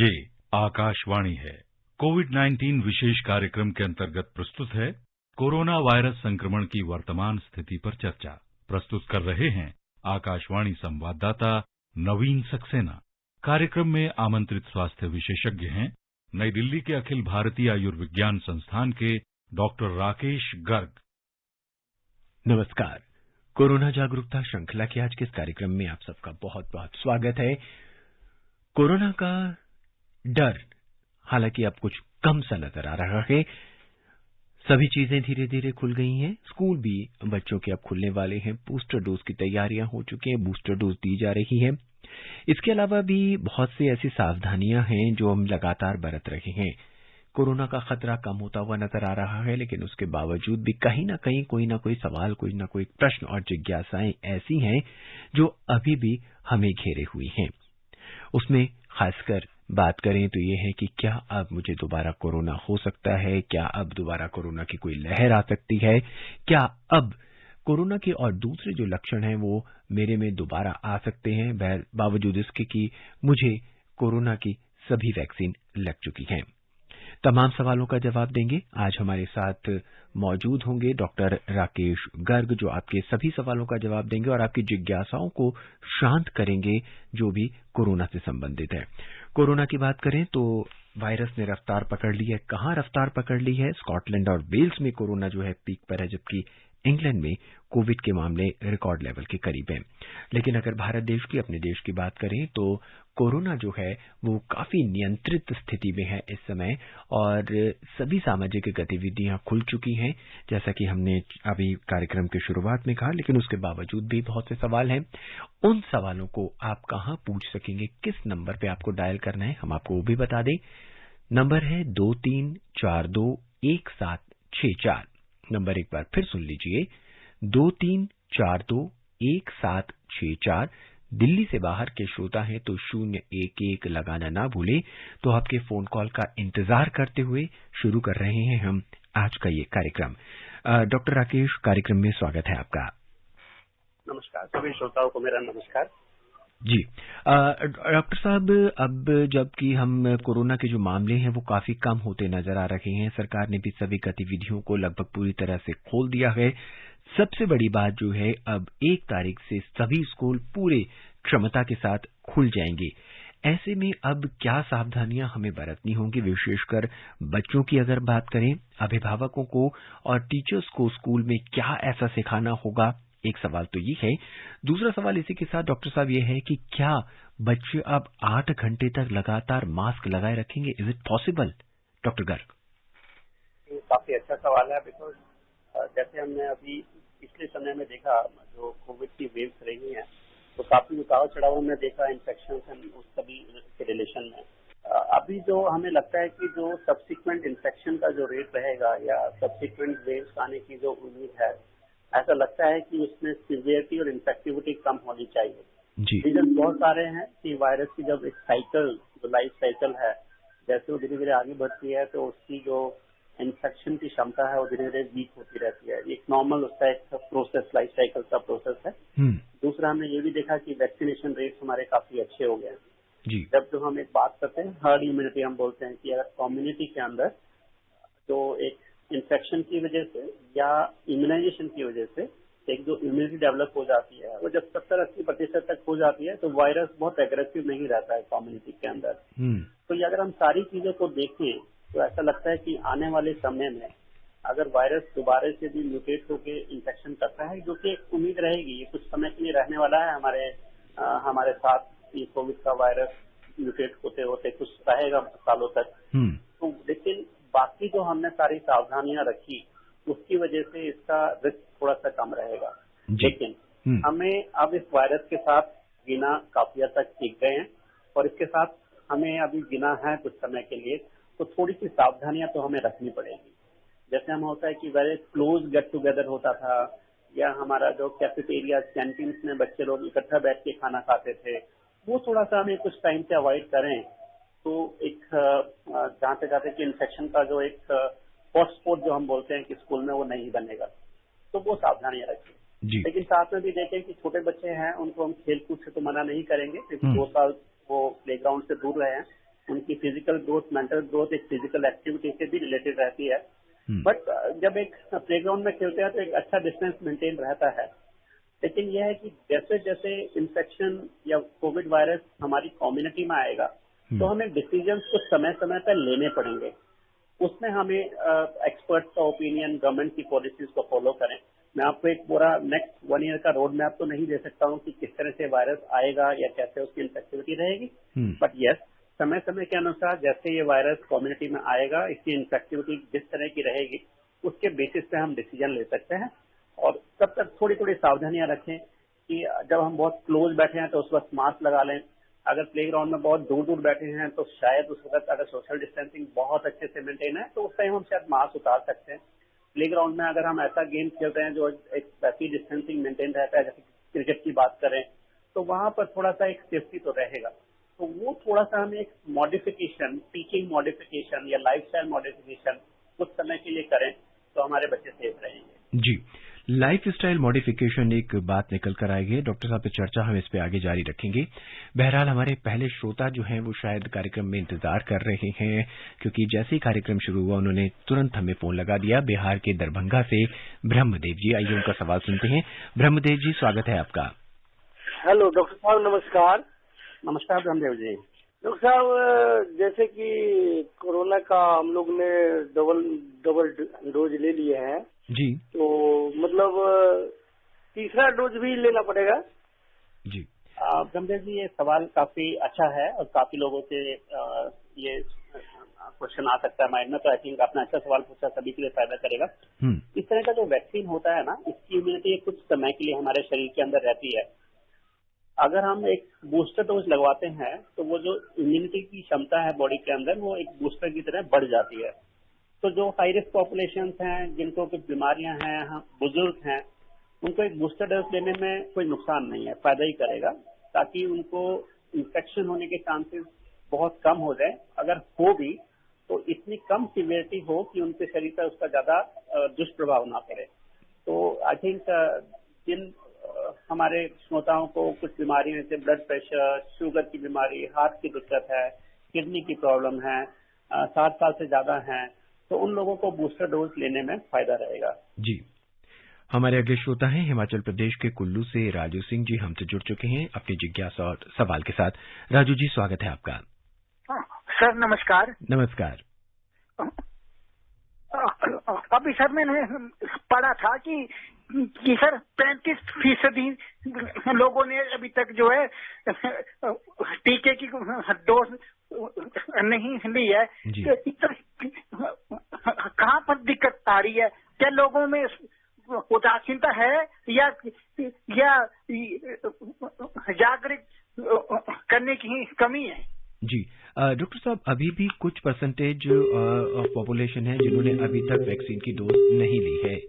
ये आकाशवाणी है। कोविड-19 विशेष कार्यक्रम के अंतर्गत प्रस्तुत है कोरोना वायरस संक्रमण की वर्तमान स्थिति पर चर्चा। प्रस्तुत कर रहे हैं आकाशवाणी संवाददाता नवीन सक्सेना। कार्यक्रम में आमंत्रित स्वास्थ्य विशेषज्ञ हैं नई दिल्ली के अखिल भारतीय आयुर्विज्ञान संस्थान के डॉक्टर राकेश गर्ग। नमस्कार। कोरोना जागरूकता श्रृंखला के आज के इस कार्यक्रम में आप सबका बहुत बहुत स्वागत है। कोरोना का डर हालांकि अब कुछ कम सा नजर आ रहा है। सभी चीजें धीरे धीरे खुल गई हैं। स्कूल भी बच्चों के अब खुलने वाले हैं। बूस्टर डोज की तैयारियां हो चुकी हैं। बूस्टर डोज दी जा रही है। इसके अलावा भी बहुत सी ऐसी सावधानियां हैं जो हम लगातार बरत रहे हैं। कोरोना का खतरा कम होता हुआ नजर आ रहा है, लेकिन उसके बावजूद भी कहीं ना कहीं कोई ना कोई सवाल, कोई ना कोई प्रश्न और जिज्ञासाएं ऐसी हैं जो अभी भी हमें घेरे हुई हैं। उसमें खासकर बात करें तो ये है कि क्या अब मुझे दोबारा कोरोना हो सकता है? क्या अब दोबारा कोरोना की कोई लहर आ सकती है? क्या अब कोरोना के और दूसरे जो लक्षण हैं वो मेरे में दोबारा आ सकते हैं, बावजूद इसके कि मुझे कोरोना की सभी वैक्सीन लग चुकी हैं? तमाम सवालों का जवाब देंगे। आज हमारे साथ मौजूद होंगे डॉक्टर राकेश गर्ग, जो आपके सभी सवालों का जवाब देंगे और आपकी जिज्ञासाओं को शांत करेंगे जो भी कोरोना से संबंधित है। कोरोना की बात करें तो वायरस ने रफ्तार पकड़ ली है। कहां रफ्तार पकड़ ली है? स्कॉटलैंड और वेल्स में कोरोना जो है पीक पर है, जबकि इंग्लैंड में कोविड के मामले रिकॉर्ड लेवल के करीब हैं। लेकिन अगर भारत देश की, अपने देश की बात करें तो कोरोना जो है वो काफी नियंत्रित स्थिति में है इस समय, और सभी सामाजिक गतिविधियां खुल चुकी हैं, जैसा कि हमने अभी कार्यक्रम की शुरुआत में कहा। लेकिन उसके बावजूद भी बहुत से सवाल हैं। उन सवालों को आप कहां पूछ सकेंगे, किस नंबर पे आपको डायल करना है, हम आपको वो भी बता दें। नंबर है 23421764। नंबर एक बार फिर सुन लीजिए, 23421764। दिल्ली से बाहर के श्रोता हैं तो 011 लगाना ना भूले। तो आपके फोन कॉल का इंतजार करते हुए शुरू कर रहे हैं हम आज का ये कार्यक्रम। डॉक्टर राकेश, कार्यक्रम में स्वागत है आपका। नमस्कार सभी श्रोताओं को मेरा नमस्कार जी। डॉक्टर साहब, अब जबकि हम कोरोना के जो मामले हैं वो काफी कम होते नजर आ रहे हैं, सरकार ने भी सभी गतिविधियों को लगभग पूरी तरह से खोल दिया है। सबसे बड़ी बात जो है, अब 1 तारीख से सभी स्कूल पूरे क्षमता के साथ खुल जाएंगे। ऐसे में अब क्या सावधानियां हमें बरतनी होंगी, विशेषकर बच्चों की अगर बात करें, अभिभावकों को और टीचर्स को स्कूल में क्या ऐसा सिखाना होगा? एक सवाल तो ये है। दूसरा सवाल इसी के साथ डॉक्टर साहब ये है कि क्या बच्चे अब 8 घंटे तक लगातार मास्क लगाए रखेंगे? Is it possible? Doctor Garg, काफी अच्छा सवाल है। बिकॉज जैसे हमने अभी पिछले समय में देखा, जो कोविड की वेव्स रही हैं, तो काफी उतार चढ़ाव हमने देखा इन्फेक्शन उस सभी के रिलेशन में। अभी जो हमें लगता है कि जो सब्सिक्वेंट इन्फेक्शन का जो रेट रहेगा या सब्सिक्वेंट वेव्स आने की जो उम्मीद है, ऐसा लगता है कि उसमें सीवियरिटी और इन्फेक्टिविटी कम होनी चाहिए। रीजन बहुत सारे हैं कि वायरस की जब एक साइकिल, जो लाइफ साइकिल है, जैसे वो धीरे धीरे आगे बढ़ती है तो उसकी जो इन्फेक्शन की क्षमता है वो धीरे धीरे वीक होती रहती है। एक नॉर्मल उसका एक प्रोसेस, लाइफ साइकिल का प्रोसेस है। दूसरा, हमने ये भी देखा कि वैक्सीनेशन रेट्स हमारे काफी अच्छे हो गए हैं। जब हम एक बात करते हैं हर्ड इम्यूनिटी, हम बोलते हैं कि अगर कम्युनिटी के अंदर जो एक इन्फेक्शन की वजह से या इम्यूनाइजेशन की वजह से एक जो इम्यूनिटी डेवलप हो जाती है, वो जब 70-80% तक हो जाती है तो वायरस बहुत एग्रेसिव नहीं रहता है कम्युनिटी के अंदर। तो ये अगर हम सारी चीजों को देखें तो ऐसा लगता है कि आने वाले समय में अगर वायरस दोबारा से भी म्यूटेट होकर इन्फेक्शन करता है, जो कि उम्मीद रहेगी, ये कुछ समय के लिए रहने वाला है हमारे साथ, ये कोविड का वायरस म्यूटेट होते होते कुछ रहेगा सालों तक। तो लेकिन बाकी जो हमने सारी सावधानियां रखी उसकी वजह से इसका रिस्क थोड़ा सा कम रहेगा। लेकिन हमें अब इस वायरस के साथ जीना काफी हद तक सीख गए हैं, और इसके साथ हमें अभी जीना है कुछ समय के लिए, तो थोड़ी सी सावधानियां तो हमें रखनी पड़ेगी। जैसे हम होता है कि वेरी क्लोज गेट टुगेदर होता था, या हमारा जो कैफेटेरिया, कैंटीन में बच्चे लोग इकट्ठा बैठ के खाना खाते थे, वो थोड़ा सा हमें कुछ टाइम से अवॉइड करें तो एक जहाँ तक आते कि इन्फेक्शन का जो एक हॉटस्पॉट जो हम बोलते हैं कि स्कूल में, वो नहीं बनेगा। तो वो सावधानियां रखें। लेकिन साथ में भी देखें कि छोटे बच्चे हैं, उनको हम खेल कूद से तो मना नहीं करेंगे, क्योंकि 2 साल वो प्लेग्राउंड से दूर रहे हैं, उनकी फिजिकल ग्रोथ, मेंटल ग्रोथ एक फिजिकल एक्टिविटी से भी रिलेटेड रहती है। बट जब एक प्लेग्राउंड में खेलते हैं तो एक अच्छा डिस्टेंस मेंटेन रहता है। लेकिन यह है कि जैसे जैसे इन्फेक्शन या कोविड वायरस हमारी कम्युनिटी में आएगा तो हमें डिसीजंस कुछ समय समय पर लेने पड़ेंगे। उसमें हमें एक्सपर्ट्स का ओपिनियन, गवर्नमेंट की पॉलिसीज को फॉलो करें। मैं आपको एक पूरा नेक्स्ट 1 ईयर का रोड मैप तो नहीं दे सकता हूँ कि किस तरह से वायरस आएगा या कैसे उसकी इन्फेक्टिविटी रहेगी, बट यस, समय समय के अनुसार जैसे ये वायरस कम्युनिटी में आएगा, इसकी इन्फेक्टिविटी जिस तरह की रहेगी उसके बेसिस पे हम डिसीजन ले सकते हैं। और तब तक थोड़ी थोड़ी सावधानियां रखें कि जब हम बहुत क्लोज बैठे हैं तो उस वक्त मास्क लगा लें। अगर प्लेग्राउंड में बहुत दूर दूर बैठे हैं तो शायद उस वक्त अगर सोशल डिस्टेंसिंग बहुत अच्छे से मेंटेन है तो उस टाइम हम शायद मास्क उतार सकते हैं। प्लेग्राउंड में अगर हम ऐसा गेम खेल रहे हैं जो एक वैसी डिस्टेंसिंग मेंटेन रहता है, जैसे क्रिकेट की बात करें, तो वहां पर थोड़ा सा एक सेफ्टी तो रहेगा। तो वो थोड़ा सा हमें एक मॉडिफिकेशन, टीचिंग मॉडिफिकेशन या लाइफस्टाइल मॉडिफिकेशन कुछ समय के लिए करें तो हमारे बच्चे सेफ रहेंगे। जी, लाइफ स्टाइल मॉडिफिकेशन एक बात निकल कर आएगी। डॉक्टर साहब पे चर्चा हम इस पे आगे जारी रखेंगे। बहरहाल हमारे पहले श्रोता जो हैं वो शायद कार्यक्रम में इंतजार कर रहे हैं, क्योंकि जैसे ही कार्यक्रम शुरू हुआ उन्होंने तुरंत हमें फोन लगा दिया। बिहार के दरभंगा से ब्रह्मदेव जी, आइए उनका सवाल सुनते हैं। ब्रह्मदेव जी, स्वागत है आपका। हेलो डॉक्टर साहब, नमस्कार। नमस्कार ब्रह्मदेव जी। डॉक्टर साहब, जैसे कि कोरोना का हम लोग ने डबल डोज ले लिए हैं जी, तो मतलब तीसरा डोज भी लेना पड़ेगा? जी ब्रह्मदेव जी, ये सवाल काफी अच्छा है और काफी लोगों से ये क्वेश्चन आ सकता है माइंड में, तो आई थिंक आपने अच्छा सवाल पूछा, सभी के लिए फायदा करेगा। इस तरह का जो वैक्सीन होता है ना, इसकी इम्यूनिटी कुछ समय के लिए हमारे शरीर के अंदर रहती है। अगर हम एक बूस्टर डोज लगवाते हैं तो वो जो इम्यूनिटी की क्षमता है बॉडी के अंदर, वो एक बूस्टर की तरह बढ़ जाती है। तो जो हाई रिस्क पॉपुलेशन हैं, जिनको कुछ बीमारियां हैं, बुजुर्ग हैं, उनको एक बूस्टर डोज लेने में कोई नुकसान नहीं है, फायदा ही करेगा, ताकि उनको इन्फेक्शन होने के चांसेस बहुत कम हो जाए। अगर हो भी तो इतनी कम सीवियरिटी हो कि उनके शरीर पर उसका ज्यादा दुष्प्रभाव ना पड़े। तो आई थिंक जिन हमारे श्रोताओं को कुछ बीमारियां जैसे ब्लड प्रेशर, शुगर की बीमारी, हार्ट की दिक्कत है, किडनी की प्रॉब्लम है, 60 साल से ज्यादा है, तो उन लोगों को बूस्टर डोज लेने में फायदा रहेगा। जी, हमारे अगले श्रोता हैं हिमाचल प्रदेश के कुल्लू से राजू सिंह जी, हमसे जुड़ चुके हैं अपनी जिज्ञासा और सवाल के साथ। राजू जी, स्वागत है आपका। सर नमस्कार। नमस्कार। अभी सर मैंने पढ़ा था कि सर 35% लोगों ने अभी तक जो है टीके की डोज नहीं ली है। कहाँ पर दिक्कत आ रही है? क्या लोगों में उदासीनता है या जागरूक करने की कमी है? जी डॉक्टर साहब, अभी भी कुछ परसेंटेज ऑफ पॉपुलेशन है जिन्होंने अभी तक वैक्सीन की डोज नहीं ली है।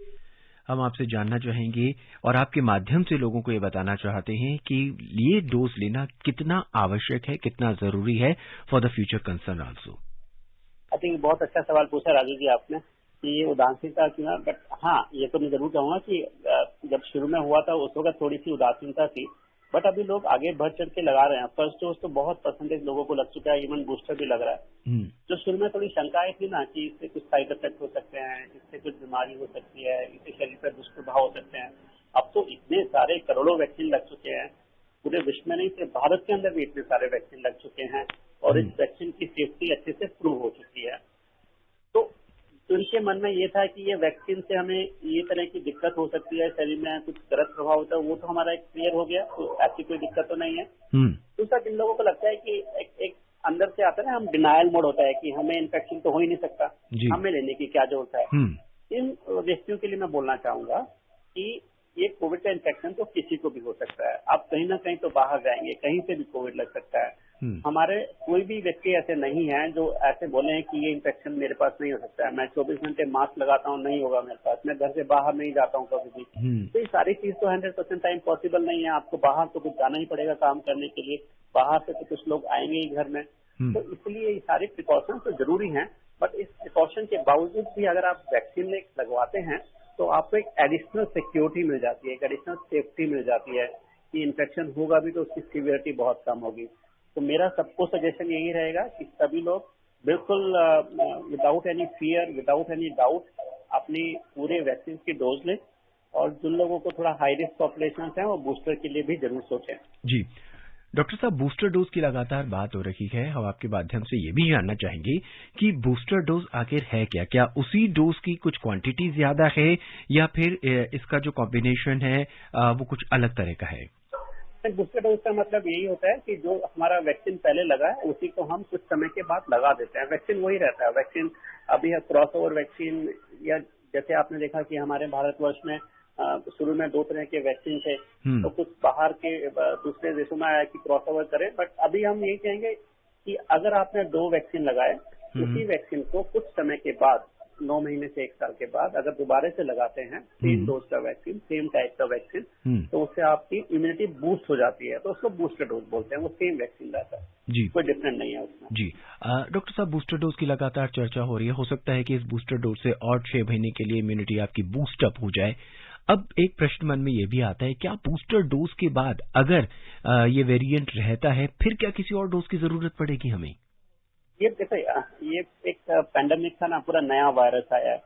हम आपसे जानना चाहेंगे और आपके माध्यम से लोगों को ये बताना चाहते हैं कि ये डोज लेना कितना आवश्यक है, कितना जरूरी है for the future concern also. I think बहुत अच्छा सवाल पूछा राजू जी आपने कि ये उदासीनता क्यों है। बट हाँ, ये तो मैं जरूर कहूंगा कि जब शुरू में हुआ था उस वक्त थोड़ी सी उदासीनता थी, बट अभी लोग आगे बढ़ चढ़ के लगा रहे हैं। फर्स्ट डोज तो बहुत परसेंटेज लोगों को लग चुका है, इवन बूस्टर भी लग रहा है। जो शुरू में थोड़ी शंकाएं थी ना कि इससे कुछ साइड इफेक्ट हो सकते हैं, इससे कुछ बीमारी हो सकती है, इससे शरीर पर दुष्प्रभाव हो सकते हैं, अब तो इतने सारे करोड़ों वैक्सीन लग चुके हैं, पूरे विश्व में नहीं सिर्फ भारत के अंदर भी इतने सारे वैक्सीन लग चुके हैं और इस वैक्सीन की सेफ्टी अच्छे से प्रूव हो चुकी है। तो उनके मन में ये था कि ये वैक्सीन से हमें ये तरह की दिक्कत हो सकती है, शरीर में कुछ गलत प्रभाव होता है, वो तो हमारा एक क्लियर हो गया, तो ऐसी कोई दिक्कत तो नहीं है। दूसरा, जिन लोगों को लगता है कि एक अंदर से आता है ना, हम डिनायल मोड होता है कि हमें इन्फेक्शन तो हो ही नहीं सकता, हमें लेने की क्या जरूरत है, इन व्यक्तियों के लिए मैं बोलना चाहूंगा कि ये कोविड का इन्फेक्शन तो किसी को भी हो सकता है। आप कहीं ना कहीं तो बाहर जाएंगे, कहीं से भी कोविड लग सकता है। हमारे कोई भी व्यक्ति ऐसे नहीं है जो ऐसे बोले हैं कि ये इन्फेक्शन मेरे पास नहीं हो सकता है, मैं 24 घंटे मास्क लगाता हूँ, नहीं होगा मेरे पास, मैं घर से बाहर नहीं जाता हूँ कभी भी। तो ये सारी चीज तो 100% टाइम पॉसिबल नहीं है। आपको बाहर तो कुछ जाना ही पड़ेगा काम करने के लिए, बाहर से तो कुछ लोग आएंगे ही घर में, तो इसलिए ये सारे प्रिकॉशन तो जरूरी हैं। बट इस प्रिकॉशन के बावजूद भी अगर आप वैक्सीन लगवाते हैं तो आपको एक एडिशनल सिक्योरिटी मिल जाती है, एक एडिशनल सेफ्टी मिल जाती है कि इन्फेक्शन होगा भी तो उसकी सीवियरिटी बहुत कम होगी। तो मेरा सबको सजेशन यही रहेगा कि सभी लोग बिल्कुल without any fear, without any doubt अपनी पूरे वैक्सीन की डोज लें, और जिन लोगों को थोड़ा हाई रिस्क पॉपुलेशन है वो बूस्टर के लिए भी जरूर सोचें। जी डॉक्टर साहब, बूस्टर डोज की लगातार बात हो रही है। हम आपके माध्यम से ये भी जानना चाहेंगे कि बूस्टर डोज आखिर है क्या? क्या उसी डोज की कुछ क्वांटिटी ज्यादा है या फिर इसका जो कॉम्बिनेशन है वो कुछ अलग तरह का है? बूस्टर डोज का मतलब यही होता है कि जो हमारा वैक्सीन पहले लगा है उसी को हम कुछ समय के बाद लगा देते हैं। वैक्सीन वही रहता है। वैक्सीन अभी है क्रॉस ओवर वैक्सीन, या जैसे आपने देखा कि हमारे भारतवर्ष में शुरू में 2 तरह के वैक्सीन थे, तो कुछ बाहर के दूसरे देशों में आया कि क्रॉस ओवर करें, बट अभी हम यही कहेंगे कि अगर आपने 2 वैक्सीन लगाए, उसी वैक्सीन को कुछ समय के बाद 9 महीने से 1 साल के बाद अगर दोबारा से लगाते हैं सेम डोज का वैक्सीन, सेम टाइप का वैक्सीन, तो उससे आपकी इम्यूनिटी बूस्ट हो जाती है, तो उसको बूस्टर डोज बोलते हैं। वो सेम वैक्सीन रहता है जी, कोई डिफरेंट नहीं है उसमें। जी डॉक्टर साहब, बूस्टर डोज की लगातार चर्चा हो रही है। हो सकता है कि इस बूस्टर डोज से और 6 महीने के लिए इम्यूनिटी आपकी बूस्ट अप हो जाए। अब एक प्रश्न मन में ये भी आता है, क्या बूस्टर डोज के बाद अगर ये वेरिएंट रहता है फिर क्या किसी और डोज की जरूरत पड़ेगी हमें? ये देखो, ये एक पैंडेमिक था ना, पूरा नया वायरस आया है।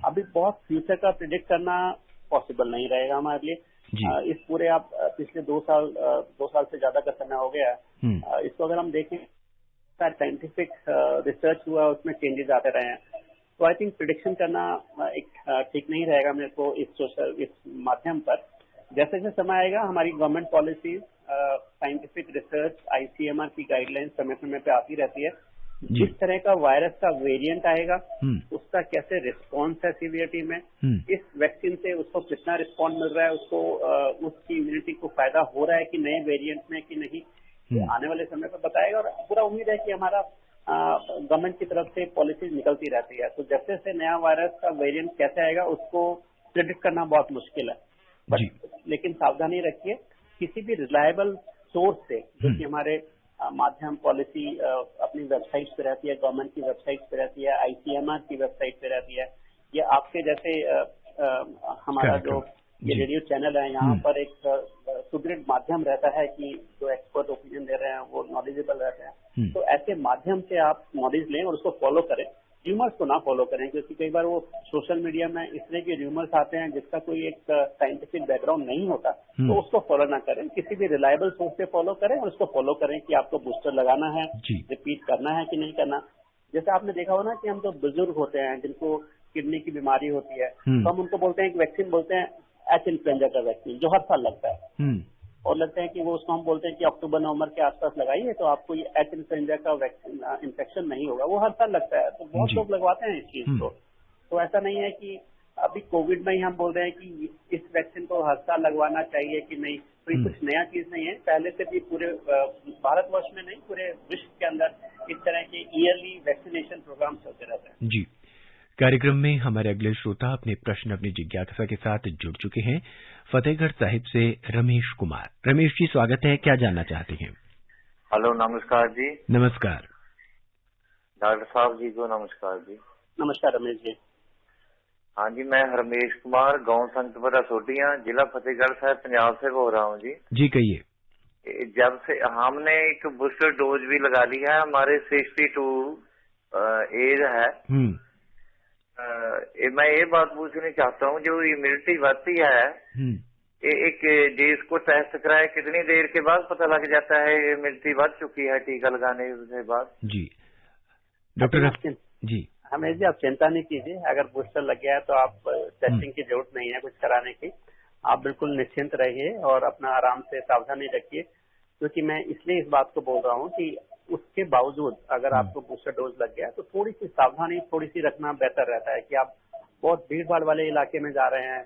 अभी बहुत फ्यूचर का प्रिडिक्ट करना पॉसिबल नहीं रहेगा हमारे लिए। इस पूरे आप पिछले 2 साल से ज्यादा का समय हो गया है। इसको अगर हम देखें, साइंटिफिक रिसर्च हुआ, उसमें चेंजेस आते रहे हैं, तो आई थिंक प्रिडिक्शन करना एक ठीक नहीं रहेगा मेरे को इस माध्यम पर। जैसे जैसे समय आएगा, हमारी government policies, scientific research, ICMR की गाइडलाइंस समय समय पे आती रहती है। जिस तरह का वायरस का वेरिएंट आएगा, उसका कैसे रिस्पॉन्स है सीवियरिटी में, इस वैक्सीन से उसको कितना रिस्पॉन्स मिल रहा है, उसको उसकी इम्यूनिटी को फायदा हो रहा है कि नए वेरिएंट में कि नहीं, आने वाले समय पर बताएगा। और पूरा उम्मीद है कि हमारा गवर्नमेंट की तरफ से पॉलिसीज निकलती रहती है, तो जैसे जैसे नया वायरस का वेरिएंट कैसे आएगा उसको प्रेडिक्ट करना बहुत मुश्किल है। लेकिन सावधानी रखिए, किसी भी रिलायबल सोर्स से, जो कि हमारे माध्यम पॉलिसी अपनी वेबसाइट पे रहती है, गवर्नमेंट की वेबसाइट पे रहती है, ICMR की वेबसाइट पे रहती है, या आपके जैसे हमारा जो ये रेडियो चैनल है, यहाँ पर एक सुदृढ़ माध्यम रहता है कि जो एक्सपर्ट ओपिनियन दे रहे हैं वो नॉलेजेबल रहते हैं। तो ऐसे माध्यम से आप नॉलेज लें और उसको फॉलो करें। र्यूमर्स को ना फॉलो करें, क्योंकि कई बार वो सोशल मीडिया में इस तरह के र्यूमर्स आते हैं जिसका कोई एक साइंटिफिक बैकग्राउंड नहीं होता, तो उसको फॉलो ना करें। किसी भी रिलायबल सोर्स से फॉलो करें और उसको फॉलो करें कि आपको बूस्टर लगाना है, रिपीट करना है कि नहीं करना। जैसे आपने देखा हो ना कि हम जो बुजुर्ग होते हैं, जिनको किडनी की बीमारी होती है, तो हम उनको बोलते हैं एक वैक्सीन, बोलते हैं एच इन्फ्लुएंजा का वैक्सीन, जो हर साल लगता है, और लगता है कि वो उसको हम बोलते हैं कि अक्टूबर नवंबर के आसपास लगाइए तो आपको ये एच इन्फ्लुएंजा का वैक्सीन इन्फेक्शन नहीं होगा। वो हर साल लगता है, तो बहुत लोग लगवाते हैं इस चीज को। तो ऐसा नहीं है कि अभी कोविड में ही हम बोल रहे हैं कि इस वैक्सीन को हर साल लगवाना चाहिए कि नहीं, तो ये कुछ नया चीज नहीं है। पहले से भी पूरे भारतवर्ष में नहीं, पूरे विश्व के अंदर इस तरह के ईयरली वैक्सीनेशन प्रोग्राम चलते रहते हैं। जी, कार्यक्रम में हमारे अगले श्रोता अपने प्रश्न, अपनी जिज्ञासा के साथ जुड़ चुके हैं। फतेहगढ़ साहिब से रमेश कुमार। रमेश जी, स्वागत है, क्या जानना चाहते हैं? हेलो, नमस्कार जी। नमस्कार डॉक्टर साहब जी को नमस्कार जी। नमस्कार रमेश जी। हाँ जी, मैं रमेश कुमार, गांव संतपुरा सोटियां, जिला फतेहगढ़ साहिब, पंजाब से बोल रहा हूँ जी। जी कहिए। जब से हमने एक बूस्टर डोज भी लगा लिया है, हमारे 62 एज है। मैं ये बात पूछनी चाहता हूँ, जो इम्यूनिटी बढ़ती है, एक जिसको टेस्ट कराए कितनी देर के बाद पता लग जाता है इम्यूनिटी बढ़ चुकी है टीका लगाने के बाद? जी डॉक्टर जी। हमें जी आप चिंता नहीं कीजिए, अगर बूस्टर लग गया है तो आप टेस्टिंग की जरूरत नहीं है कुछ कराने की। आप बिल्कुल निश्चिंत रहिए और अपना आराम से सावधानी रखिए, क्योंकि मैं इसलिए इस बात को बोल रहा हूँ कि उसके बावजूद अगर आपको बूस्टर डोज लग गया तो थोड़ी सी सावधानी थोड़ी सी रखना बेहतर रहता है। कि आप बहुत भीड़ भाड़ वाले इलाके में जा रहे हैं,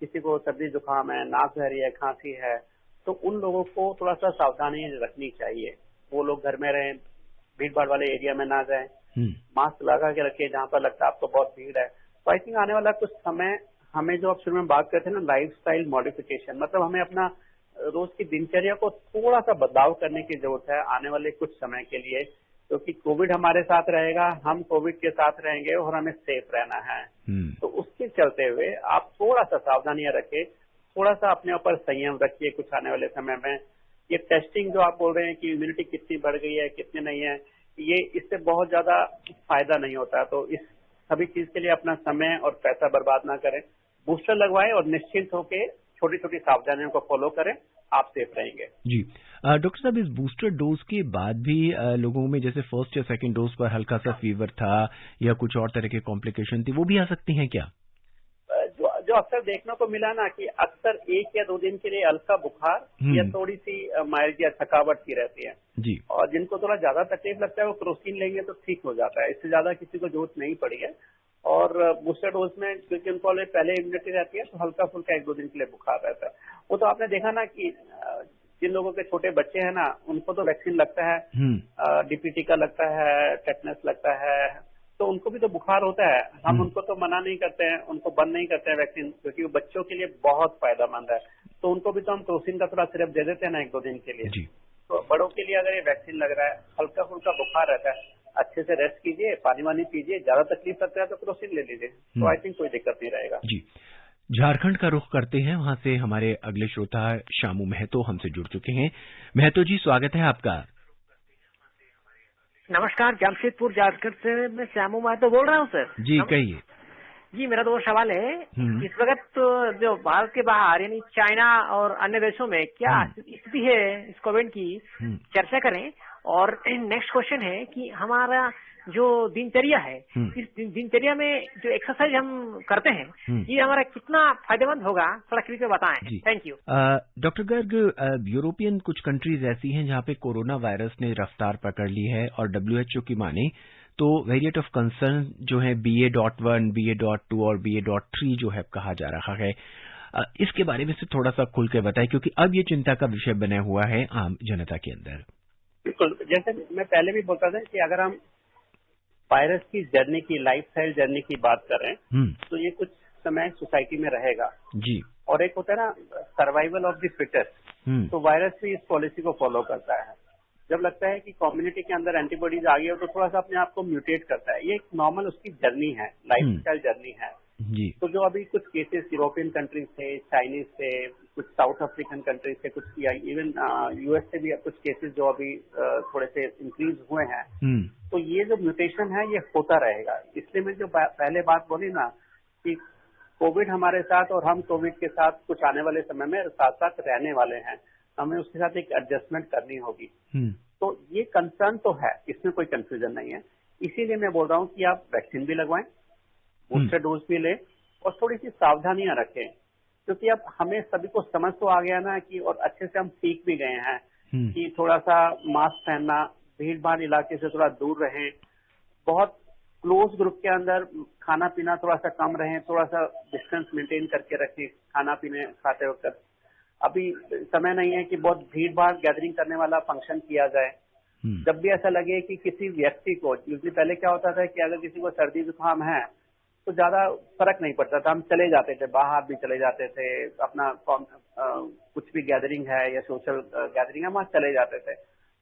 किसी को सर्दी जुकाम है, नाक बह रही है, खांसी है, तो उन लोगों को थोड़ा सा सावधानी रखनी चाहिए। वो लोग घर में रहें, भीड़ भाड़ वाले एरिया में ना जाएं, मास्क लगा के रखिए जहाँ पर लगता है आपको बहुत भीड़ है। तो आई थिंक आने वाला कुछ समय हमें, जो आप शुरू में बात करते हैं ना, लाइफस्टाइल मॉडिफिकेशन, मतलब हमें अपना रोज की दिनचर्या को थोड़ा सा बदलाव करने की जरूरत है आने वाले कुछ समय के लिए, क्योंकि कोविड हमारे साथ रहेगा, हम कोविड के साथ रहेंगे और हमें सेफ रहना है। तो उसके चलते हुए आप थोड़ा सा सावधानियां रखें, थोड़ा सा अपने ऊपर संयम रखिए कुछ आने वाले समय में। ये टेस्टिंग जो आप बोल रहे हैं कि इम्यूनिटी कितनी बढ़ गई है कितनी नहीं है, ये इससे बहुत ज्यादा फायदा नहीं होता। तो इस सभी चीज के लिए अपना समय और पैसा बर्बाद ना करें, बूस्टर लगवाएं और निश्चिंत होकर छोटी छोटी सावधानियों को फॉलो करें, आप सेफ रहेंगे। जी डॉक्टर साहब, इस बूस्टर डोज के बाद भी लोगों में जैसे फर्स्ट या सेकंड डोज पर हल्का सा फीवर था या कुछ और तरह के कॉम्प्लिकेशन थी, वो भी आ सकती हैं क्या? जो अक्सर देखने को मिला ना कि अक्सर 1 या 2 दिन के लिए हल्का बुखार या थोड़ी सी माइल्ड या थकावट की रहती है जी। और जिनको थोड़ा ज्यादा तकलीफ लगता है वो क्रोसिन लेंगे तो ठीक हो जाता है। इससे ज्यादा किसी को जरूरत नहीं पड़ी है। और बूस्टर डोज में क्योंकि उनको पहले इम्यूनिटी रहती है तो हल्का फुल्का 1-2 दिन के लिए बुखार रहता है। वो तो आपने देखा ना कि जिन लोगों के छोटे बच्चे हैं ना उनको तो वैक्सीन लगता है, डीपीटी का लगता है, टेटनस लगता है, तो उनको भी तो बुखार होता है। हम उनको तो मना नहीं करते हैं, उनको बंद नहीं करते हैं वैक्सीन, क्योंकि वो बच्चों के लिए बहुत फायदेमंद है। तो उनको भी तो हम क्रोसिन का थोड़ा सिरप दे देते हैं ना 1-2 दिन के लिए जी। तो बड़ों के लिए अगर ये वैक्सीन लग रहा है, हल्का फुल्का बुखार रहता है, अच्छे से रेस्ट कीजिए, पानी वानी पीजिए, ज्यादा तकलीफ लगता है तो क्रोसिन ले लीजिए, तो आई थिंक कोई दिक्कत नहीं रहेगा। जी। झारखंड का रुख करते हैं, वहां से हमारे अगले श्रोता शामू महतो हमसे जुड़ चुके हैं। महतो जी, स्वागत है आपका। नमस्कार, जमशेदपुर झारखंड से मैं श्यामू महतो बोल रहा हूँ सर। जी कहिए। जी, मेरा तो सवाल है, इस वक्त तो जो भारत के बाहर यानी चाइना और अन्य देशों में क्या स्थिति है इस कोविड की, चर्चा करें। और नेक्स्ट क्वेश्चन है कि हमारा जो दिनचर्या है, इस दिनचर्या में जो एक्सरसाइज हम करते हैं ये हमारा कितना फायदेमंद होगा, थोड़ा कृपया बताएं। Thank you. Doctor Garg, European कुछ कंट्रीज ऐसी हैं जहां पे कोरोना वायरस ने रफ्तार पकड़ ली है और WHO की माने तो वेरिएंट ऑफ कंसर्न जो है BA.1, BA.2 और BA.3 जो है कहा जा रहा है, इसके बारे में से थोड़ा सा खुल के बताएं, क्योंकि अब ये चिंता का विषय बना हुआ है आम जनता के अंदर। बिल्कुल, जैसे मैं पहले भी बोलता था कि अगर हम वायरस की जर्नी की, लाइफ स्टाइल जर्नी की बात करें तो ये कुछ समय सोसाइटी में रहेगा जी। और एक होता है ना सर्वाइवल ऑफ द फिटेस्ट, तो वायरस भी इस पॉलिसी को फॉलो करता है। जब लगता है कि कम्युनिटी के अंदर एंटीबॉडीज आ गई हो तो थोड़ा सा अपने आप को म्यूटेट करता है। ये एक नॉर्मल उसकी जर्नी है, लाइफ स्टाइल जर्नी है जी। तो जो अभी कुछ केसेस यूरोपियन कंट्रीज से, चाइनीज से, कुछ साउथ अफ्रीकन कंट्रीज से, कुछ इवन US से भी कुछ केसेस जो अभी थोड़े से इंक्रीज हुए हैं, तो ये जो म्यूटेशन है ये होता रहेगा। इसलिए मैं जो पहले बात बोली ना कि कोविड हमारे साथ और हम कोविड के साथ कुछ आने वाले समय में साथ साथ रहने वाले हैं, हमें उसके साथ एक एडजस्टमेंट करनी होगी। तो ये कंसर्न तो है, इसमें कोई कंफ्यूजन नहीं है। इसीलिए मैं बोल रहा हूँ कि आप वैक्सीन भी लगवाएं, बूस्टर डोज भी लें और थोड़ी सी सावधानियां रखें, क्योंकि अब हमें सभी को समझ तो आ गया ना कि और अच्छे से हम सीख भी गए हैं कि थोड़ा सा मास्क पहनना, भीड़ भाड़ इलाके से थोड़ा दूर रहें, बहुत क्लोज ग्रुप के अंदर खाना पीना थोड़ा सा कम रहें, थोड़ा सा डिस्टेंस मेंटेन करके रखें खाना पीने खाते वक्त। अभी समय नहीं है कि बहुत भीड़ भाड़ गैदरिंग करने वाला फंक्शन किया जाए। जब भी ऐसा लगे कि किसी व्यक्ति को, यूजली पहले क्या होता था कि अगर किसी को सर्दी जुकाम है तो ज्यादा फर्क नहीं पड़ता था, हम चले जाते थे, बाहर भी चले जाते थे, अपना कुछ भी गैदरिंग है या सोशल गैदरिंग है वहां चले जाते थे।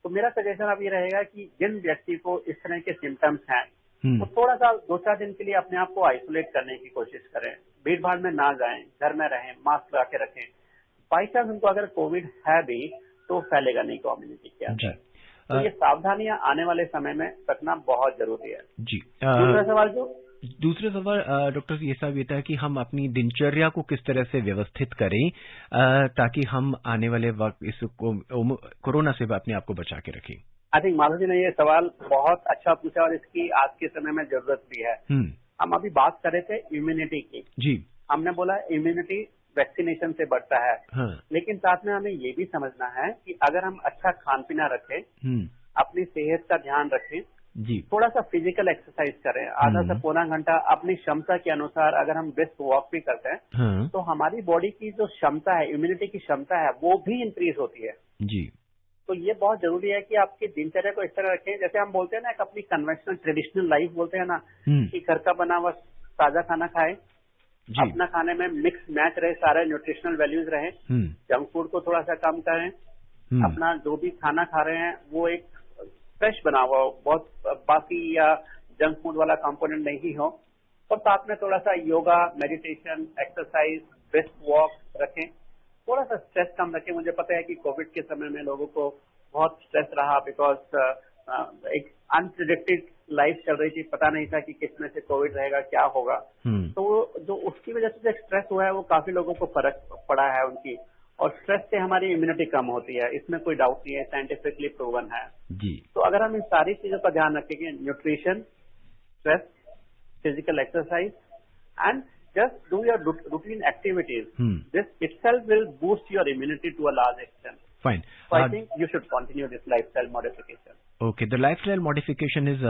तो मेरा सजेशन अब ये रहेगा कि जिन व्यक्ति को इस तरह के सिम्टम्स हैं वो थोड़ा सा 2-4 दिन के लिए अपने आप को आइसोलेट करने की कोशिश करें, भीड़ भाड़ में ना जाएं, घर में रहें, मास्क लगा के रखें। बाई चांस उनको अगर कोविड है भी तो फैलेगा नहीं कम्युनिटी के अंदर। तो ये सावधानियां आने वाले समय में रखना बहुत जरूरी है जी। दूसरा सवाल डॉक्टर ये सब ये था कि हम अपनी दिनचर्या को किस तरह से व्यवस्थित करें ताकि हम आने वाले वक्त इस कोरोना से अपने आप को बचा के रखें। आई थिंक माधव जी ने ये सवाल बहुत अच्छा पूछा और इसकी आज के समय में जरूरत भी है। हम अभी बात कर रहे थे इम्यूनिटी की जी। हमने बोला इम्यूनिटी वैक्सीनेशन से बढ़ता है, लेकिन साथ में हमें ये भी समझना है कि अगर हम अच्छा खान पीना रखें, अपनी सेहत का ध्यान रखें जी, थोड़ा सा फिजिकल एक्सरसाइज करें, आधा से पौना घंटा अपनी क्षमता के अनुसार अगर हम बेस्ट वॉक भी करते हैं तो हमारी बॉडी की जो क्षमता है, इम्यूनिटी की क्षमता है, वो भी इंक्रीज होती है जी। तो ये बहुत जरूरी है कि आपकी दिनचर्या को इस तरह रखें, जैसे हम बोलते हैं ना, अपनी कन्वेंशनल ट्रेडिशनल लाइफ बोलते हैं ना कि घर का बना हुआ ताजा खाना खाएं, अपना खाने में मिक्स मैच रहे, सारे न्यूट्रिशनल वैल्यूज रहे, जंक फूड को थोड़ा सा कम करें, अपना जो भी खाना खा रहे हैं वो एक फ्रेश बना हुआ हो, बहुत बासी या जंक फूड वाला कंपोनेंट नहीं हो, और साथ में थोड़ा सा yoga, meditation, exercise, best walk रखें। थोड़ा सा स्ट्रेस कम रखें। मुझे पता है कि कोविड के समय में लोगों को बहुत स्ट्रेस रहा, बिकॉज एक अनप्रिडिक्टेड लाइफ चल रही थी, पता नहीं था कि किस में से कोविड रहेगा, क्या होगा। तो जो उसकी वजह से जो स्ट्रेस हुआ है वो काफी लोगों को फर्क पड़ा है उनकी, और स्ट्रेस से हमारी इम्यूनिटी कम होती है, इसमें कोई डाउट नहीं है, साइंटिफिकली प्रूवन है जी। तो अगर हम इन सारी चीजों का ध्यान रखेंगे, nutrition, stress, physical exercise and just do your routine activities. This itself will boost your immunity to a large extent. Fine. So I think you should continue this lifestyle modification. Okay, the lifestyle modification is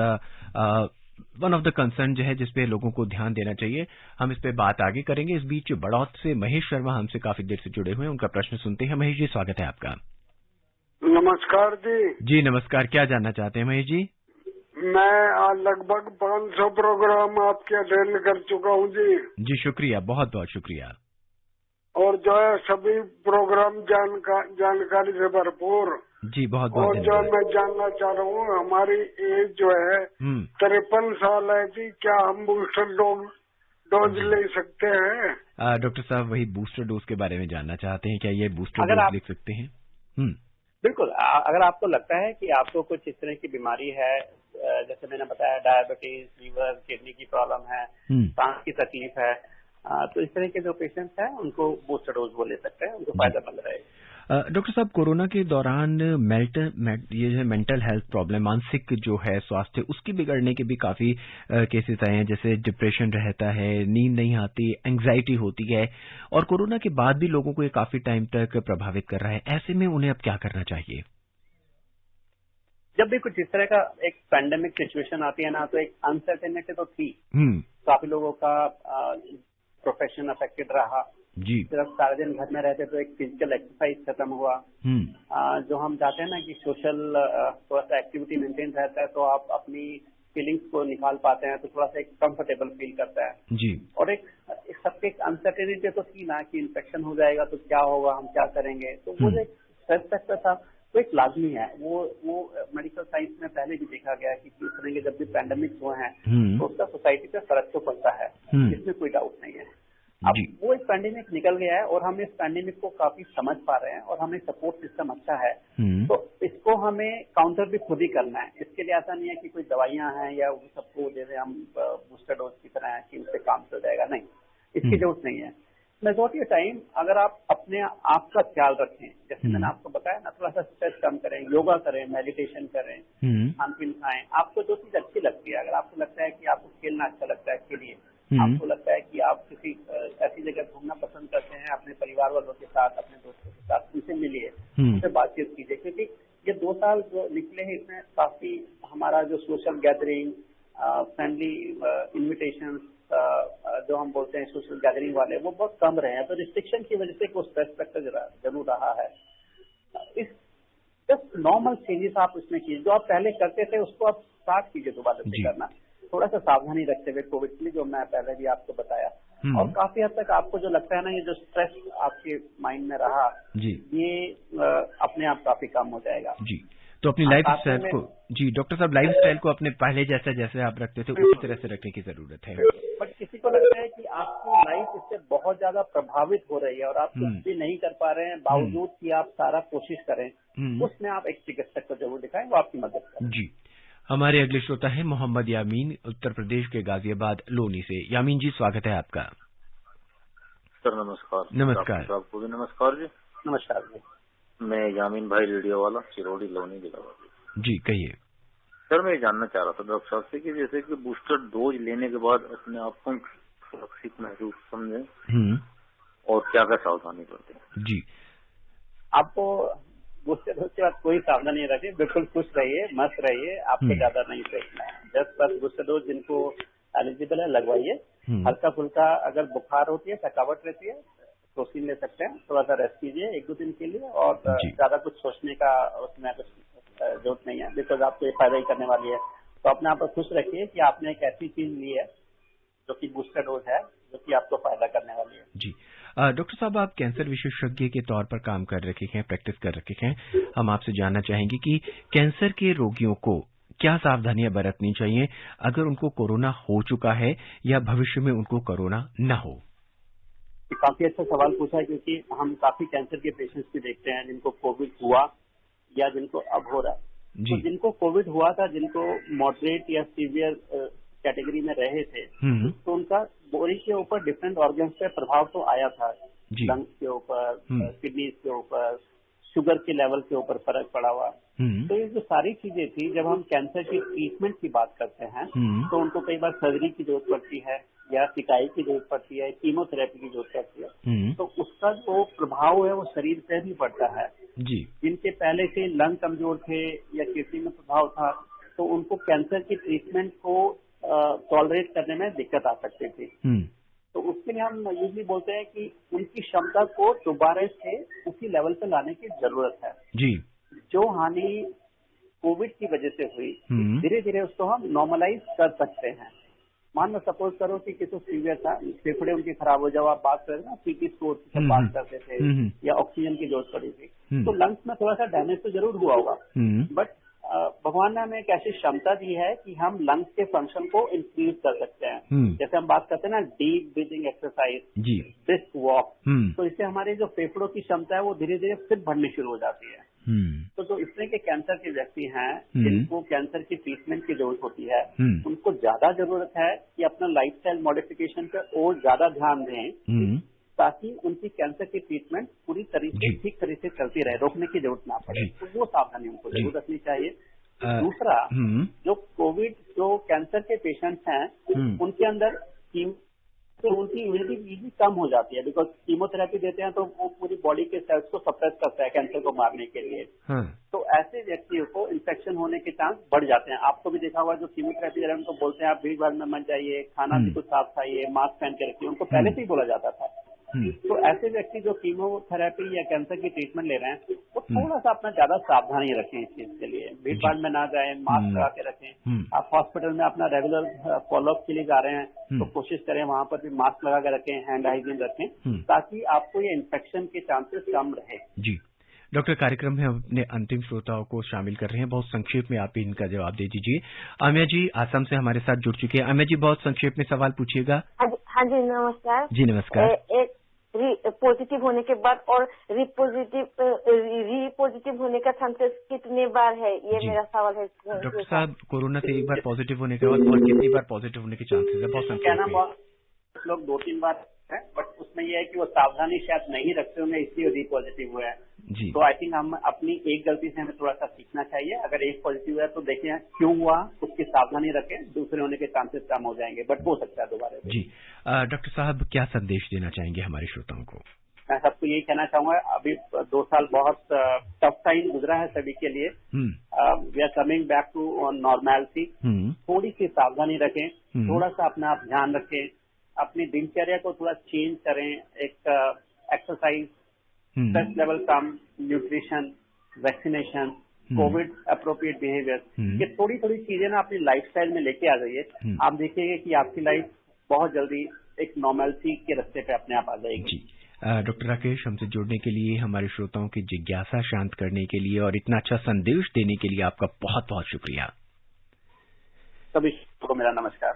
one of the concern जो है जिसपे लोगों को ध्यान देना चाहिए। हम इस पे बात आगे करेंगे। इस बीच बड़ौत से महेश शर्मा हमसे काफी देर से जुड़े हुए हैं, उनका प्रश्न सुनते हैं। महेश जी, स्वागत है आपका। नमस्कार जी। जी नमस्कार, क्या जानना चाहते हैं महेश जी? मैं लगभग 500 प्रोग्राम आपके अटेंड कर चुका हूँ जी। जी शुक्रिया, बहुत बहुत शुक्रिया। और जो है सभी प्रोग्राम जानकारी से भरपूर। जी बहुत बहुत। और जो मैं जानना चाह रहा हूँ, हमारी एज जो है 53 साल है जी, क्या हम बूस्टर डोज ले सकते हैं? डॉक्टर साहब वही बूस्टर डोज के बारे में जानना चाहते हैं, क्या ये बूस्टर डोज ले सकते हैं? बिल्कुल, अगर आपको लगता है कि आपको कुछ इस तरह की बीमारी है, जैसे मैंने बताया डायबिटीज, लीवर, किडनी की प्रॉब्लम है, सांस की तकलीफ है, तो इस तरह के जो पेशेंट्स हैं उनको बूस्टर डोज वो ले सकते हैं, उनको फायदा मिल रहा है। डॉक्टर साहब, कोरोना के दौरान ये जो मेंटल हेल्थ प्रॉब्लम, मानसिक जो है स्वास्थ्य, उसकी बिगड़ने के भी काफी केसेस आए हैं, जैसे डिप्रेशन रहता है, नींद नहीं आती, एंग्जाइटी होती है, और कोरोना के बाद भी लोगों को ये काफी टाइम तक प्रभावित कर रहा है। ऐसे में उन्हें अब क्या करना चाहिए? जब भी कुछ इस तरह का एक पैंडेमिक सिचुएशन आती है ना, तो एक अनसर्टेनिटी तो थी, काफी लोगों का प्रोफेशन अफेक्टेड रहा जी। सिर्फ सारे दिन घर में रहते तो एक फिजिकल एक्सरसाइज खत्म हुआ। जो हम चाहते हैं ना कि सोशल थोड़ा सा एक्टिविटी मेंटेन रहता है, तो आप अपनी फीलिंग्स को निकाल पाते हैं, तो थोड़ा सा एक कंफर्टेबल फील करता है जी। और एक सबके एक अनसर्टेनिटी तो थी ना कि इन्फेक्शन हो जाएगा तो क्या होगा, हम क्या करेंगे, तो वो जो एक स्ट्रेस फैक्टर था वो एक लाजमी है। वो मेडिकल साइंस में पहले भी देखा गया है कि किस तरह के जब भी पैंडेमिक हुए हैं तो उसका सोसाइटी पे फर्क तो पड़ता है, इसमें कोई डाउट नहीं है। अब वो एक पैंडेमिक निकल गया है और हम इस पैंडेमिक को काफी समझ पा रहे हैं और हमें सपोर्ट सिस्टम अच्छा है, तो इसको हमें काउंटर भी खुद ही करना है। इसके लिए ऐसा नहीं है कि कोई दवाइयां हैं या वो सबको जैसे हम बूस्टर डोज की तरह है कि उससे काम चल जाएगा, नहीं, इसकी जरूरत नहीं है। मेजॉरिटी टाइम अगर आप अपने आप का ख्याल रखें, जैसे मैंने आपको बताया ना, थोड़ा सा स्ट्रेस कम करें, योगा करें, मेडिटेशन करें, खान पीन खाएं, आपको जो चीज अच्छी लगती है, अगर आपको लगता है कि आपको खेलना अच्छा लगता है, खेलिए, आपको लगता है कि आप किसी ऐसी जगह घूमना पसंद करते हैं, अपने परिवार वालों के साथ, अपने दोस्तों के साथ, उनसे मिलिए, उनसे बातचीत कीजिए, क्योंकि ये 2 साल जो निकले हैं इसमें काफी हमारा जो सोशल गैदरिंग, फैमिली इन्विटेशन, जो हम बोलते हैं सोशल गैदरिंग वाले, वो बहुत कम रहे हैं, तो रिस्ट्रिक्शन की वजह से वो स्ट्रेस फैक्टर जरूर रहा है। इस जस्ट नॉर्मल चेंजेस आप उसमें कीजिए, जो आप पहले करते थे उसको आप स्टार्ट कीजिए दोबारा से करना, थोड़ा सा सावधानी रखते हुए कोविड के लिए, जो मैं पहले भी आपको बताया। और काफी हद तक आपको जो लगता है ना, ये जो स्ट्रेस आपके माइंड में रहा जी, ये अपने आप काफी कम हो जाएगा जी। तो अपनी लाइफ स्टाइल को जी डॉक्टर साहब, लाइफ स्टाइल को अपने पहले जैसे आप रखते थे उसी तरह से रखने की जरूरत है। बट किसी को लगता है कि आपकी लाइफ इससे बहुत ज्यादा प्रभावित हो रही है और आप कुछ भी नहीं कर पा रहे हैं, बावजूद कि आप सारा कोशिश करें, उसमें आप एक चिकित्सक को जरूर दिखाएं, वो आपकी मदद करें जी। हमारे अगले श्रोता है मोहम्मद यामीन, उत्तर प्रदेश के गाजियाबाद लोनी से। यामीन जी, स्वागत है आपका। सर नमस्कार। नमस्कार। आपको भी नमस्कार जी। नमस्कार जी। मैं यामीन भाई रेडियो वाला, चिरौड़ी लोनी जिला जी, कहिए सर। मैं जानना चाह रहा था डॉक्टर साहब से कि जैसे कि बूस्टर डोज लेने के बाद अपने आप को सुरक्षित महसूस समझे और क्या क्या सावधानी करते हैं जी। आपको बूस्टर डोज के बाद कोई सावधानी रखिए, बिल्कुल खुश रहिए, मस्त रहिए, आपको ज्यादा नहीं देखना है। 10 बूस्टर डोज जिनको एलिजिबल है लगवाइए। हल्का फुल्का अगर बुखार होती है, थकावट रहती है, प्रोटीन ले सकते हैं, थोड़ा सा रेस्ट कीजिए 1-2 दिन के लिए, और ज्यादा कुछ सोचने का उसमें कुछ जरूरत नहीं है, बिकॉज आपको ये फायदा ही करने वाली है। तो अपने आप को खुश रखिए कि आपने एक ऐसी चीज ली है जो कि बूस्टर डोज है, जो कि आपको फायदा करने वाली है जी। डॉक्टर साहब, आप कैंसर विशेषज्ञ के तौर पर काम कर रखे हैं, प्रैक्टिस कर रखे हैं। हम आपसे जानना चाहेंगे कि कैंसर के रोगियों को क्या सावधानियां बरतनी चाहिए अगर उनको कोरोना हो चुका है या भविष्य में उनको कोरोना न हो। काफी अच्छा सवाल पूछा है, क्योंकि हम काफी कैंसर के पेशेंट्स भी देखते हैं जिनको कोविड हुआ या जिनको अब हो रहा है। तो जिनको कोविड हुआ था, जिनको मॉडरेट या सीवियर कैटेगरी में रहे थे, तो उनका बॉडी के ऊपर डिफरेंट ऑर्गन्स पे प्रभाव तो आया था, लंग्स के ऊपर, किडनीज के ऊपर, शुगर के लेवल के ऊपर फर्क पड़ा हुआ। तो ये जो सारी चीजें थी, जब हम कैंसर की ट्रीटमेंट की बात करते हैं तो उनको कई बार सर्जरी की जरूरत पड़ती है या सिकाई की जरूरत पड़ती है, कीमोथेरेपी की जरूरत पड़ती है। तो उसका जो प्रभाव है वो शरीर पे भी पड़ता है। जिनके पहले से लंग कमजोर थे या किडनी में प्रभाव था, तो उनको कैंसर की ट्रीटमेंट को टॉलरेट करने में दिक्कत आ सकती थी। तो उसके लिए हम यूजली बोलते हैं कि उनकी क्षमता को दोबारा से उसी लेवल पे लाने की जरूरत है। जो हानि कोविड की वजह से हुई, धीरे धीरे उसको हम नॉर्मलाइज कर सकते हैं। मान लो सपोज करो कि किसी सीवियर था, फेफड़े उनके खराब हो जाओ, आप बात करें ना सीटी स्कोर की बात करते थे या ऑक्सीजन की जरूरत पड़ी थी, तो लंग्स में थोड़ा सा डैमेज तो जरूर हुआ होगा, बट भगवान ने हमें एक ऐसी क्षमता दी है कि हम लंग्स के फंक्शन को इंक्रीज कर सकते हैं। जैसे हम बात करते हैं ना deep breathing exercise, brisk walk, तो इससे हमारे जो फेफड़ों की क्षमता है वो धीरे धीरे फिर बढ़नी शुरू हो जाती है। तो जो इस तरह के कैंसर के व्यक्ति हैं जिनको कैंसर की ट्रीटमेंट की जरूरत होती है, उनको ज्यादा जरूरत है कि अपना लाइफस्टाइल मॉडिफिकेशन पे और ज्यादा ध्यान दें, ताकि उनकी कैंसर की ट्रीटमेंट पूरी तरीके ठीक तरीके से चलती रहे, रोकने की जरूरत ना पड़े। तो वो सावधानी उनको जरूर रखनी चाहिए। दूसरा, जो कोविड जो कैंसर के पेशेंट्स हैं उनके अंदर तो उनकी इम्यूनिटी भी कम हो जाती है, बिकॉज कीमोथेरेपी देते हैं तो वो पूरी बॉडी के सेल्स को सप्रेस करता है कैंसर को मारने के लिए। तो ऐसे व्यक्तियों को इन्फेक्शन होने के चांस बढ़ जाते हैं। आपको भी देखा हुआ, जो कीमोथेरेपी दे रहे हैं उनको बोलते हैं आप भीड़ भाड़ में मत जाइए, खाना भी कुछ साफ खाइए, मास्क पहन के रखिए, उनको पहले से ही बोला जाता था। तो ऐसे व्यक्ति जो कीमोथेरेपी या कैंसर की ट्रीटमेंट ले रहे हैं वो थोड़ा सा अपना ज्यादा सावधानी रखें इस चीज के लिए, भीड़ भाड़ में ना जाएं, मास्क लगा के रखें। आप हॉस्पिटल में अपना रेगुलर फॉलोअप के लिए जा रहे हैं तो कोशिश करें वहां पर भी मास्क लगा के रखें, हैंड हाइजीन रखें, ताकि आपको ये इन्फेक्शन के चांसेस कम रहे। जी डॉक्टर, कार्यक्रम में हम अपने अंतिम श्रोताओं को शामिल कर रहे हैं। बहुत संक्षेप में आप इनका जवाब दे दीजिए। आमिया जी आसाम से हमारे साथ जुड़ चुके हैं। आमिया जी बहुत संक्षेप में सवाल पूछिएगा। हाँ जी नमस्कार। जी नमस्कार। एक पॉजिटिव होने के बाद और री-पॉजिटिव होने का चांसेस कितने बार है, ये मेरा सवाल है। डॉक्टर साहब, कोरोना से एक बार पॉजिटिव होने के बाद और कितनी बार पॉजिटिव होने के चांसेस है? बहुत संख्या लोग 2-3 बार है, बट उसमें यह है कि वो सावधानी शायद नहीं रखते होंगे, इसलिए री पॉजिटिव हुआ है। तो आई थिंक हम अपनी एक गलती से हमें थोड़ा सा सीखना चाहिए। अगर एक पॉजिटिव है तो देखें क्यों हुआ, उसकी सावधानी रखें, दूसरे होने के चांसेस कम हो जाएंगे, बट हो सकता है दोबारा। जी डॉक्टर साहब, क्या संदेश देना चाहेंगे हमारे श्रोताओं को? मैं सबको यही कहना चाहूंगा, अभी 2 साल बहुत टफ टाइम गुजरा है सभी के लिए। We are coming back to normality. थोड़ी सी सावधानी रखें, थोड़ा सा अपना ध्यान रखें, अपनी दिनचर्या को थोड़ा चेंज करें, एक एक्सरसाइज, स्ट्रेस लेवल कम, nutrition, vaccination, covid appropriate behaviour, ये थोड़ी थोड़ी चीजें ना अपनी लाइफस्टाइल में लेके आ जाइए। आप देखिएगा कि आपकी लाइफ बहुत जल्दी एक नॉर्मलिटी के रास्ते पे अपने आप आ जाएगी। डॉक्टर राकेश, हमसे जुड़ने के लिए, हमारे श्रोताओं की जिज्ञासा शांत करने के लिए और इतना अच्छा संदेश देने के लिए आपका बहुत बहुत शुक्रिया। सभी को मेरा नमस्कार।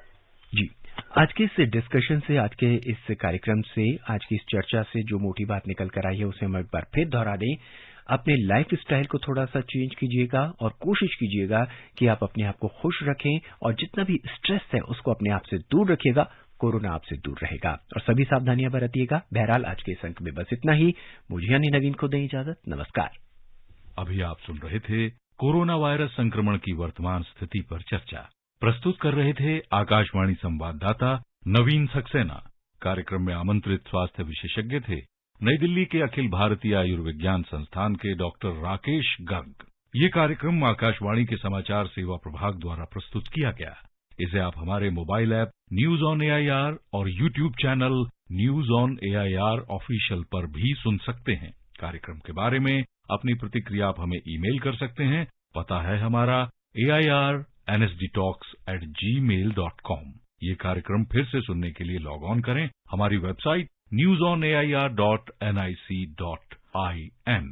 जी, आज के इस डिस्कशन से, आज के इस कार्यक्रम से, आज की इस चर्चा से जो मोटी बात निकल कर आई है उसे हम एक बार फिर दोहरा दें। अपने लाइफ स्टाइल को थोड़ा सा चेंज कीजिएगा और कोशिश कीजिएगा कि आप अपने आप को खुश रखें और जितना भी स्ट्रेस है उसको अपने आप से दूर रखिएगा। कोरोना आपसे दूर रहेगा और सभी सावधानियां बरतिएगा। बहरहाल आज के इस अंक में बस इतना ही। मुझे यानी नवीन को दें इजाजत। नमस्कार। अभी आप सुन रहे थे कोरोना वायरस संक्रमण की वर्तमान स्थिति पर चर्चा। प्रस्तुत कर रहे थे आकाशवाणी संवाददाता नवीन सक्सेना। कार्यक्रम में आमंत्रित स्वास्थ्य विशेषज्ञ थे नई दिल्ली के अखिल भारतीय आयुर्विज्ञान संस्थान के डॉक्टर राकेश गर्ग। ये कार्यक्रम आकाशवाणी के समाचार सेवा प्रभाग द्वारा प्रस्तुत किया गया। इसे आप हमारे mobile app news on AIR और YouTube channel news on AIR official पर भी सुन सकते हैं। कार्यक्रम के बारे में अपनी प्रतिक्रिया आप हमें ईमेल कर सकते हैं। पता है हमारा AIRNSDtalks@gmail.com। ये कार्यक्रम फिर से सुनने के लिए लॉग ऑन करें हमारी वेबसाइट newsonair.nic.in।